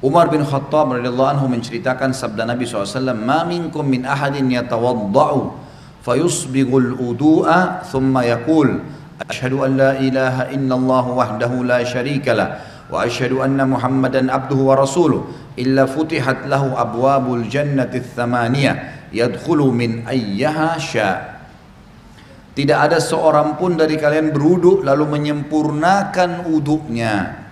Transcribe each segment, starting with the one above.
Umar bin Khattab radhiyallahu anhu menceritakan sabda Nabi SAW, "Ma minkum min ahadin yatawadda'u fayusbighul wudu'a thumma yaqul asyhadu an la ilaha illallah wahdahu la syarika lah wa asyhadu anna Muhammadan abduhu wa rasuluh illa futihat lahu abwabul jannati tsamaniyah yadkhulu min ayyaha sya." Tidak ada seorang pun dari kalian berwudu lalu menyempurnakan wudunya,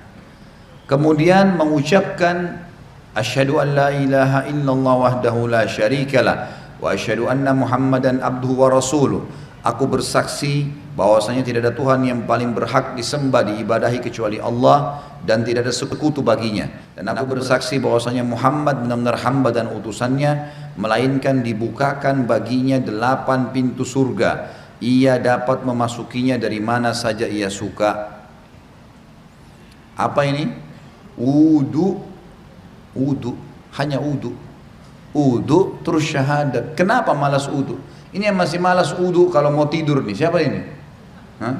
kemudian mengucapkan asyhadu an la ilaha illallah wahdahu la syarikalah wa asyhadu anna Muhammadan abduhu wa rasuluh. Aku bersaksi bahwasanya tidak ada Tuhan yang paling berhak disembah diibadahi kecuali Allah dan tidak ada sekutu baginya, dan aku bersaksi bahwasanya Muhammad benar-benar hamba dan utusannya, melainkan dibukakan baginya 8 pintu surga, ia dapat memasukinya dari mana saja ia suka. Apa ini? Wudu, wudu, hanya wudu, wudu terus syahadat. Kenapa malas wudu? Ini yang masih malas wudu kalau mau tidur nih, siapa ini? Hah?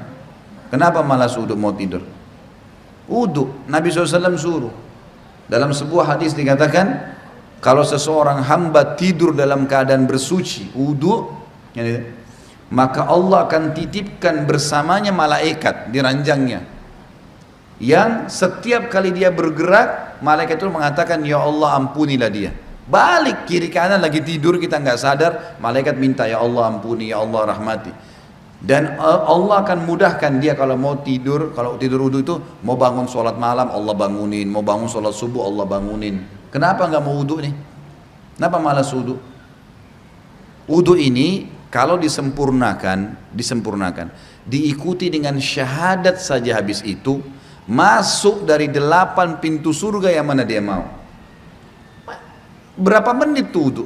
Kenapa malas wudu mau tidur? Wudu, Nabi SAW suruh. Dalam sebuah hadis dikatakan, kalau seseorang hamba tidur dalam keadaan bersuci, wudu, maka Allah akan titipkan bersamanya malaikat di ranjangnya, yang setiap kali dia bergerak, malaikat itu mengatakan, ya Allah ampunilah dia. Balik kiri kanan lagi tidur kita nggak sadar, malaikat minta, ya Allah ampuni, ya Allah rahmati. Dan Allah akan mudahkan dia kalau mau tidur, kalau tidur wudu itu mau bangun sholat malam Allah bangunin, mau bangun sholat subuh Allah bangunin. Kenapa nggak mau wudu nih? Kenapa malas wudu? Wudu ini kalau disempurnakan, diikuti dengan syahadat saja, habis itu masuk dari 8 pintu surga yang mana dia mau. Berapa menit tuh wudu?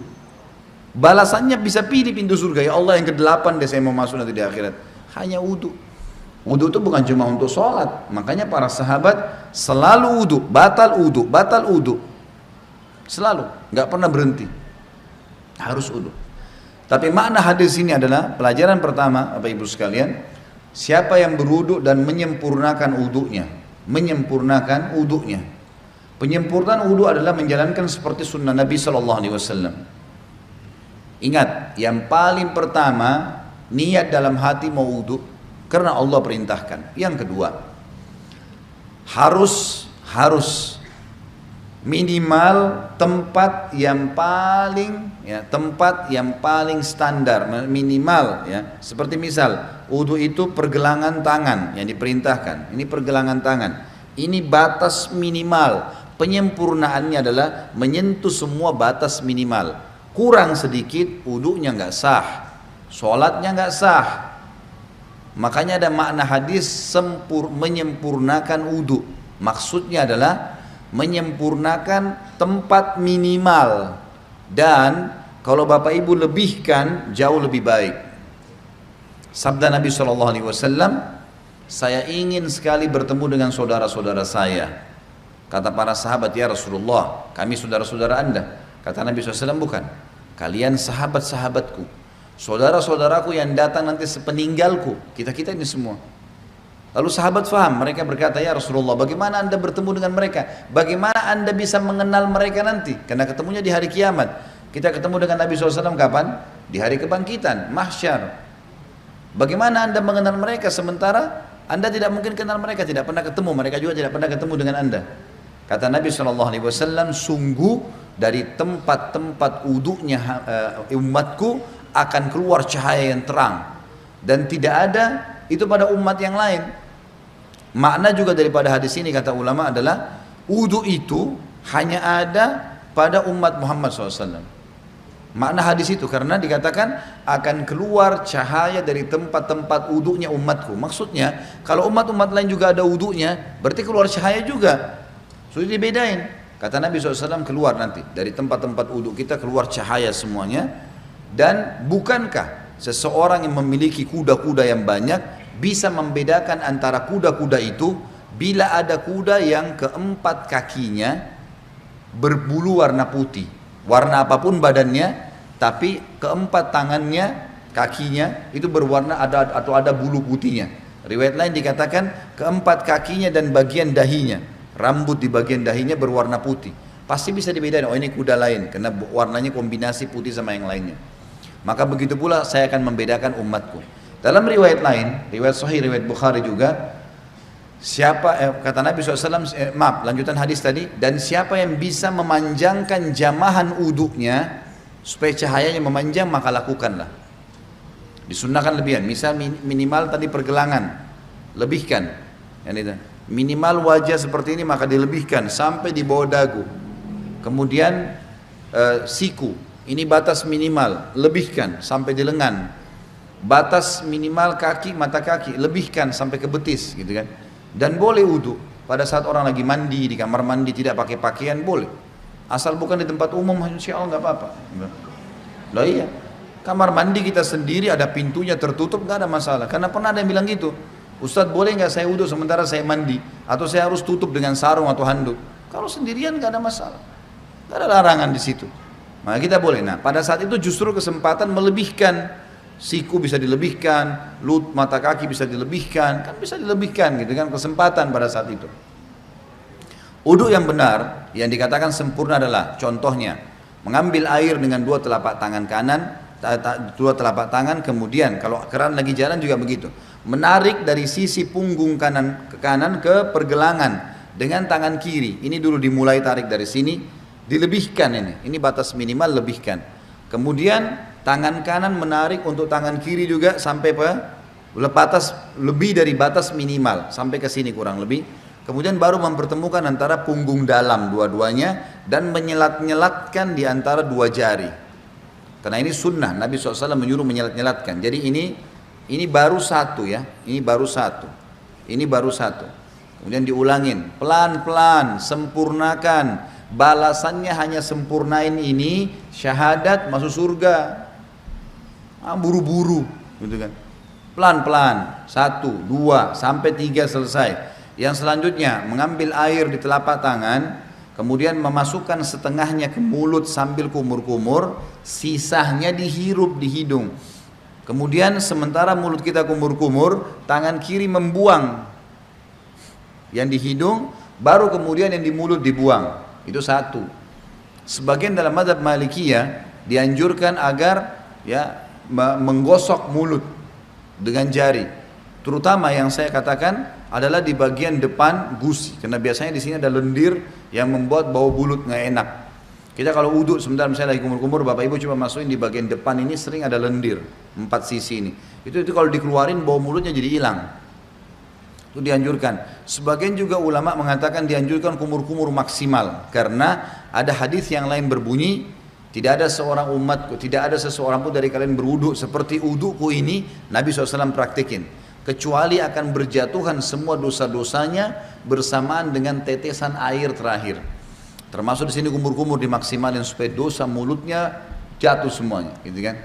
Balasannya bisa pilih pintu surga, ya Allah yang ke-8 deh saya mau masuk nanti di akhirat. Hanya wudu. Wudu itu bukan cuma untuk sholat, makanya para sahabat selalu wudu, batal wudu, batal wudu, selalu, nggak pernah berhenti, harus wudu. Tapi makna hadis ini adalah pelajaran pertama, Bapak Ibu sekalian, siapa yang berwudu dan menyempurnakan wudunya, menyempurnakan wudunya. Penyempurnaan wudu adalah menjalankan seperti sunnah Nabi SAW. Ingat, yang paling pertama niat dalam hati mau wudu karena Allah perintahkan. Yang kedua, harus minimal tempat yang paling standar, minimal ya. Seperti misal wudu itu pergelangan tangan yang diperintahkan. Ini pergelangan tangan. Ini batas minimal. Penyempurnaannya adalah menyentuh semua batas minimal. Kurang sedikit wudunya nggak sah, sholatnya nggak sah. Makanya ada makna hadis menyempurnakan wudu. Maksudnya adalah menyempurnakan tempat minimal, dan kalau Bapak Ibu lebihkan jauh lebih baik. Sabda Nabi SAW, saya ingin sekali bertemu dengan saudara-saudara saya. Kata para sahabat, ya Rasulullah, kami saudara-saudara Anda. Kata Nabi SAW, bukan, kalian sahabat-sahabatku, saudara-saudaraku yang datang nanti sepeninggalku, kita-kita ini semua. Lalu sahabat faham, mereka berkata, ya Rasulullah, bagaimana Anda bertemu dengan mereka? Bagaimana Anda bisa mengenal mereka nanti? Karena ketemunya di hari kiamat. Kita ketemu dengan Nabi SAW kapan? Di hari kebangkitan, mahsyar. Bagaimana Anda mengenal mereka sementara Anda tidak mungkin kenal mereka, tidak pernah ketemu, mereka juga tidak pernah ketemu dengan Anda. Kata Nabi SAW, sungguh dari tempat-tempat wudunya umatku akan keluar cahaya yang terang, dan tidak ada itu pada umat yang lain. Makna juga daripada hadis ini kata ulama adalah wudu itu hanya ada pada umat Muhammad SAW. Makna hadis itu karena dikatakan akan keluar cahaya dari tempat-tempat wudunya umatku. Maksudnya kalau umat-umat lain juga ada wudunya, berarti keluar cahaya juga. Sudah dibedain. Kata Nabi SAW, keluar nanti dari tempat-tempat wudhu kita keluar cahaya semuanya. Dan bukankah seseorang yang memiliki kuda-kuda yang banyak bisa membedakan antara kuda-kuda itu bila ada kuda yang keempat kakinya berbulu warna putih, warna apapun badannya, tapi keempat tangannya, kakinya itu berwarna ada bulu putihnya. Riwayat lain dikatakan keempat kakinya dan bagian dahinya, rambut di bagian dahinya berwarna putih. pasti bisa dibedakan, oh ini kuda lain, karena warnanya kombinasi putih sama yang lainnya. Maka begitu pula saya akan membedakan umatku. Dalam riwayat lain, riwayat Sahih, riwayat Bukhari juga, kata Nabi SAW, lanjutan hadis tadi, dan siapa yang bisa memanjangkan jamahan uduknya supaya cahayanya memanjang, maka lakukanlah. Disunnahkan lebihan, misal minimal tadi pergelangan, lebihkan. Minimal wajah seperti ini maka dilebihkan sampai di bawah dagu. Kemudian siku, ini batas minimal, lebihkan sampai di lengan. Batas minimal kaki, mata kaki, lebihkan sampai ke betis, gitu kan. Dan boleh wudu pada saat orang lagi mandi, di kamar mandi tidak pakai pakaian boleh, asal bukan di tempat umum, insya Allah nggak apa-apa. Lah iya, kamar mandi kita sendiri ada pintunya tertutup nggak ada masalah. Karena pernah ada yang bilang gitu, Ustadz boleh nggak saya wudu sementara saya mandi, atau saya harus tutup dengan sarung atau handuk? Kalau sendirian nggak ada masalah, nggak ada larangan di situ. Maka kita boleh. Nah pada saat itu justru kesempatan melebihkan. Siku bisa dilebihkan, mata kaki bisa dilebihkan, kan bisa dilebihkan gitu kan, kesempatan pada saat itu. Wudu yang benar, yang dikatakan sempurna adalah, contohnya, mengambil air dengan dua telapak tangan kanan, dua telapak tangan, kemudian kalau keran lagi jalan juga begitu, menarik dari sisi punggung kanan ke pergelangan dengan tangan kiri. Ini dulu dimulai tarik dari sini, dilebihkan ini batas minimal, lebihkan. Kemudian tangan kanan menarik untuk tangan kiri juga sampai lebih dari batas minimal, sampai ke sini kurang lebih. Kemudian baru mempertemukan antara punggung dalam dua-duanya dan menyelat-nyelatkan di antara dua jari. Karena ini sunnah, Nabi SAW menyuruh menyelat-nyelatkan. Jadi ini baru satu ya, ini baru satu. Kemudian diulangin, pelan-pelan, sempurnakan. Balasannya hanya sempurnain ini, syahadat masuk surga. Buru-buru gitu kan. Pelan-pelan, 1, 2, sampai 3 selesai. Yang selanjutnya mengambil air di telapak tangan, kemudian memasukkan setengahnya ke mulut sambil kumur-kumur, sisanya dihirup di hidung. Kemudian sementara mulut kita kumur-kumur, tangan kiri membuang yang di hidung, baru kemudian yang di mulut dibuang. Itu satu. Sebagian dalam mazhab Malikiyah dianjurkan agar ya menggosok mulut dengan jari. Terutama yang saya katakan adalah di bagian depan gusi, karena biasanya di sini ada lendir yang membuat bau mulut nggak enak. Kita kalau uduk sebentar misalnya lagi kumur-kumur, bapak ibu coba masukin di bagian depan ini sering ada lendir 4 sisi ini. Itu kalau dikeluarin bau mulutnya jadi hilang. Itu dianjurkan. Sebagian juga ulama mengatakan dianjurkan kumur-kumur maksimal, karena ada hadis yang lain berbunyi, tidak ada seorang umatku, tidak ada seseorang pun dari kalian berwudu seperti wuduku ini, Nabi SAW praktikin, kecuali akan berjatuhan semua dosa-dosanya bersamaan dengan tetesan air terakhir. Termasuk di sini kumur-kumur dimaksimalin supaya dosa mulutnya jatuh semuanya, gitu kan?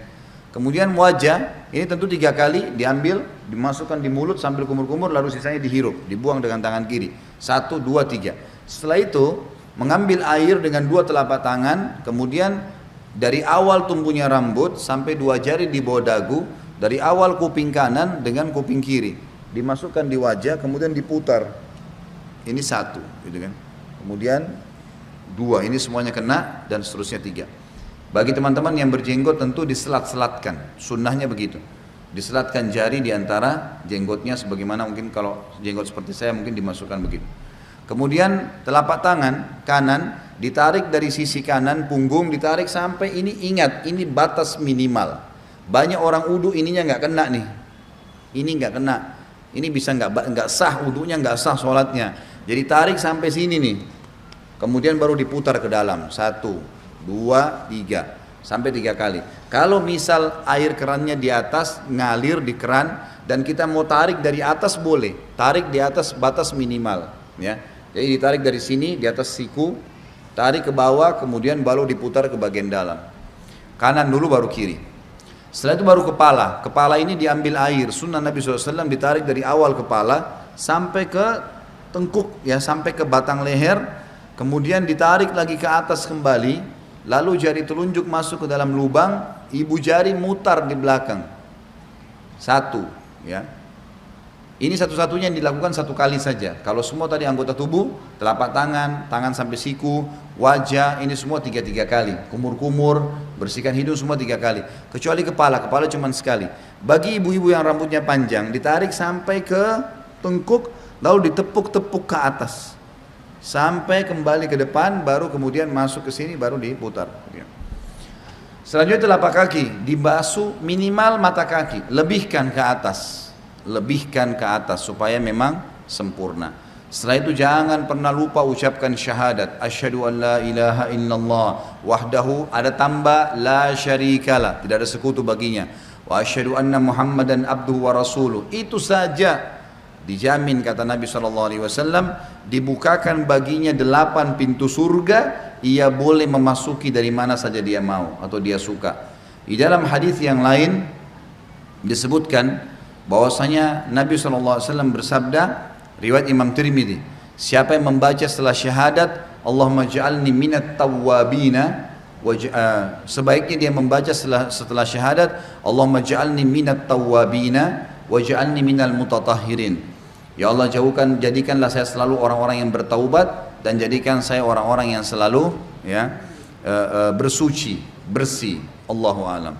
Kemudian wajah, ini tentu 3 kali diambil, dimasukkan di mulut sambil kumur-kumur, lalu sisanya dihirup, dibuang dengan tangan kiri. 1, 2, 3. Setelah itu mengambil air dengan 2 telapak tangan, kemudian dari awal tumbuhnya rambut sampai 2 jari di bawah dagu, dari awal kuping kanan dengan kuping kiri, dimasukkan di wajah, kemudian diputar. Ini 1, gitu kan? Kemudian 2, ini semuanya kena, dan seterusnya 3. Bagi teman-teman yang berjenggot tentu diselat-selatkan, sunnahnya begitu. Diselatkan jari di antara jenggotnya, sebagaimana mungkin kalau jenggot seperti saya mungkin dimasukkan begitu. Kemudian telapak tangan kanan ditarik dari sisi kanan punggung, ditarik sampai ini, ingat ini batas minimal. Banyak orang wudu ininya nggak kena nih, ini nggak kena, ini bisa nggak sah wudunya, nggak sah sholatnya. Jadi tarik sampai sini nih, kemudian baru diputar ke dalam, 1, 2, 3 sampai 3 kali. Kalau misal air kerannya di atas, ngalir di keran, dan kita mau tarik dari atas boleh, tarik di atas batas minimal ya. Jadi ditarik dari sini di atas siku, tarik ke bawah, kemudian baru diputar ke bagian dalam. Kanan dulu baru kiri. Setelah itu baru kepala. Kepala ini diambil air, sunnah Nabi SAW ditarik dari awal kepala sampai ke tengkuk ya, sampai ke batang leher, kemudian ditarik lagi ke atas kembali. Lalu jari telunjuk masuk ke dalam lubang, ibu jari mutar di belakang. 1 ya. Ini satu-satunya yang dilakukan 1 kali saja. Kalau semua tadi anggota tubuh, telapak tangan, tangan sampai siku, wajah, ini semua tiga kali. Kumur-kumur, bersihkan hidung semua 3 kali. Kecuali kepala cuma sekali. Bagi ibu-ibu yang rambutnya panjang, ditarik sampai ke tengkuk, lalu ditepuk-tepuk ke atas. Sampai kembali ke depan, baru kemudian masuk ke sini, baru diputar. Selanjutnya telapak kaki, dibasuh minimal mata kaki, lebihkan ke atas. Lebihkan ke atas supaya memang sempurna. Setelah itu jangan pernah lupa ucapkan syahadat. Asyhadu an la ilaha illallah wahdahu, ada tambah la syarikalah, tidak ada sekutu baginya. Wa asyhadu anna Muhammadan abduhu wa rasuluh. Itu saja dijamin kata Nabi SAW, dibukakan baginya 8 pintu surga, ia boleh memasuki dari mana saja dia mau atau dia suka. Di dalam hadis yang lain disebutkan bahwasanya Nabi SAW bersabda, riwayat Imam Tirmidzi, siapa yang membaca setelah syahadat Allahumma ja'alni minat tawwabina, sebaiknya dia membaca setelah syahadat Allahumma ja'alni minat tawwabina waj'alni minal mutatahhirin. Ya Allah, jadikanlah saya selalu orang-orang yang bertaubat, dan jadikan saya orang-orang yang selalu bersuci, bersih. Allahu a'lam.